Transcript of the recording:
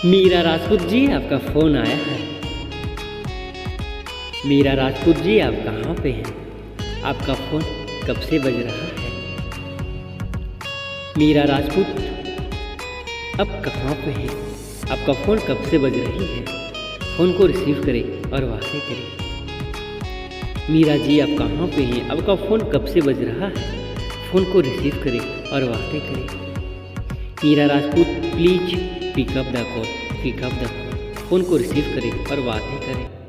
मीरा राजपूत जी, आपका फ़ोन आया है। मीरा राजपूत जी, आप कहाँ पे हैं? आपका फ़ोन कब से बज रहा है? मीरा राजपूत, अब कहाँ पे हैं? आपका फ़ोन कब से बज रही है? फ़ोन को रिसीव करें और बातें करें। मीरा जी, आप कहाँ पे हैं? आपका फ़ोन कब से बज रहा है? फ़ोन को रिसीव करें और बातें करें। Meera Rajput, please pick up the call, phone को रिसीव करें और बातें करें।